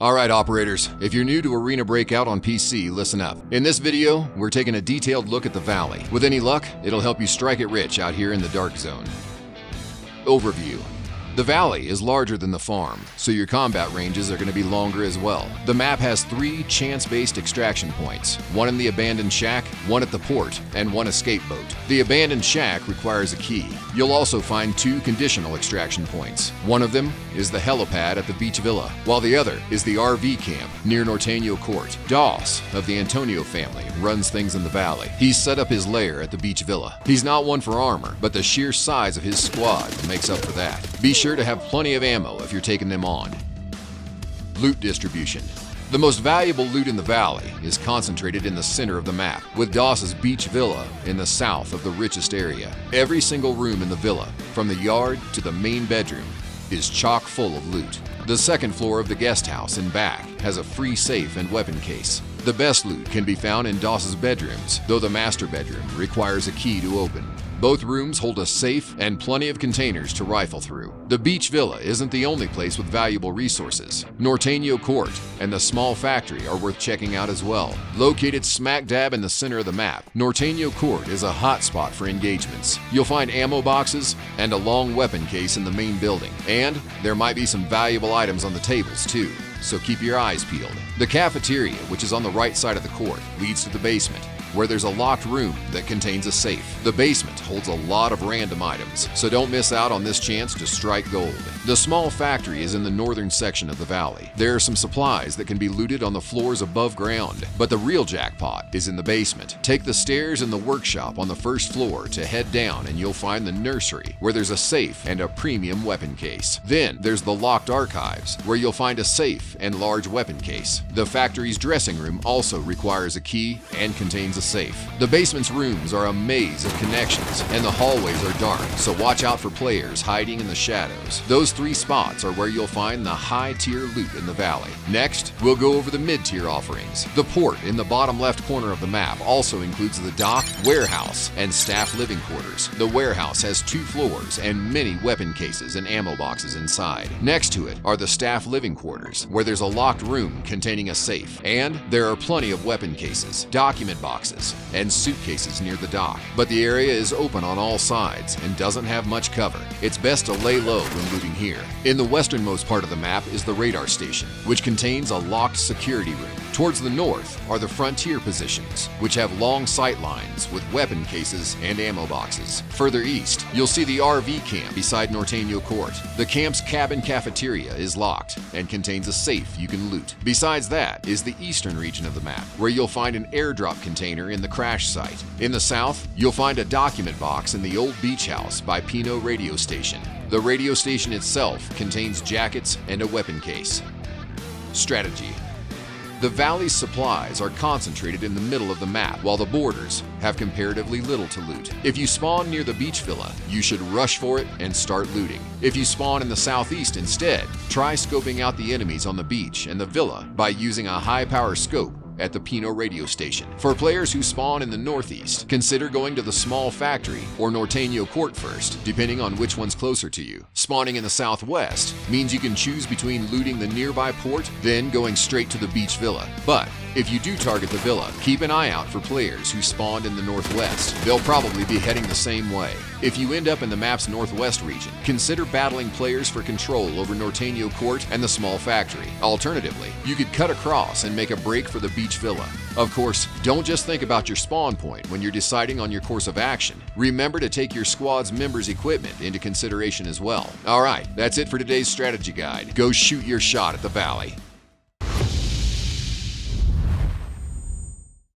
Alright operators, if you're new to Arena Breakout on PC, listen up. In this video, we're taking a detailed look at the Valley. With any luck, it'll help you strike it rich out here in the Dark Zone. Overview. The Valley is larger than the farm, so your combat ranges are going to be longer as well. The map has 3 chance-based extraction points, one in the abandoned shack, one at the port, and one escape boat. The abandoned shack requires a key. You'll also find 2 conditional extraction points. One of them is the helipad at the beach villa, while the other is the RV camp near Norteño Court. Doss, of the Antonio family, runs things in the Valley. He's set up his lair at the beach villa. He's not one for armor, but the sheer size of his squad makes up for that. Be sure to have plenty of ammo if you're taking them on. Loot distribution. The most valuable loot in the Valley is concentrated in the center of the map, with Doss's beach villa in the south of the richest area. Every single room in the villa, from the yard to the main bedroom, is chock full of loot. The second floor of the guest house in back has a free safe and weapon case. The best loot can be found in Doss's bedrooms, though the master bedroom requires a key to open. Both rooms hold a safe and plenty of containers to rifle through. The beach villa isn't the only place with valuable resources. Norteño Court and the small factory are worth checking out as well. Located smack dab in the center of the map, Norteño Court is a hot spot for engagements. You'll find ammo boxes and a long weapon case in the main building. And there might be some valuable items on the tables too, so keep your eyes peeled. The cafeteria, which is on the right side of the court, leads to the basement, where there's a locked room that contains a safe. The basement holds a lot of random items, so don't miss out on this chance to strike gold. The small factory is in the northern section of the Valley. There are some supplies that can be looted on the floors above ground, but the real jackpot is in the basement. Take the stairs in the workshop on the first floor to head down and you'll find the nursery, where there's a safe and a premium weapon case. Then there's the locked archives, where you'll find a safe and large weapon case. The factory's dressing room also requires a key and contains a safe. The basement's rooms are a maze of connections, and the hallways are dark, so watch out for players hiding in the shadows. Those 3 spots are where you'll find the high-tier loot in the Valley. Next, we'll go over the mid-tier offerings. The port in the bottom left corner of the map also includes the dock, warehouse, and staff living quarters. The warehouse has 2 floors and many weapon cases and ammo boxes inside. Next to it are the staff living quarters, where there's a locked room containing a safe, and there are plenty of weapon cases, document boxes, and suitcases near the dock. But the area is open on all sides and doesn't have much cover. It's best to lay low when looting here. In the westernmost part of the map is the radar station, which contains a locked security room. Towards the north are the frontier positions, which have long sight lines with weapon cases and ammo boxes. Further east, you'll see the RV camp beside Norteño Court. The camp's cabin cafeteria is locked and contains a safe you can loot. Besides that is the eastern region of the map, where you'll find an airdrop container in the crash site. In the south, you'll find a document box in the old beach house by Pino radio station. The radio station itself contains jackets and a weapon case. Strategy. The Valley's supplies are concentrated in the middle of the map, while the borders have comparatively little to loot. If you spawn near the beach villa, you should rush for it and start looting. If you spawn in the southeast instead, try scoping out the enemies on the beach and the villa by using a high-power scope at the Pino radio station. For players who spawn in the northeast, consider going to the small factory or Norteño Court first, depending on which one's closer to you. Spawning in the southwest means you can choose between looting the nearby port, then going straight to the beach villa. But if you do target the villa, keep an eye out for players who spawned in the northwest. They'll probably be heading the same way. If you end up in the map's northwest region, consider battling players for control over Norteño Court and the small factory. Alternatively, you could cut across and make a break for the beach villa. Of course, don't just think about your spawn point when you're deciding on your course of action. Remember to take your squad's members' equipment into consideration as well. Alright, that's it for today's strategy guide. Go shoot your shot at the Valley.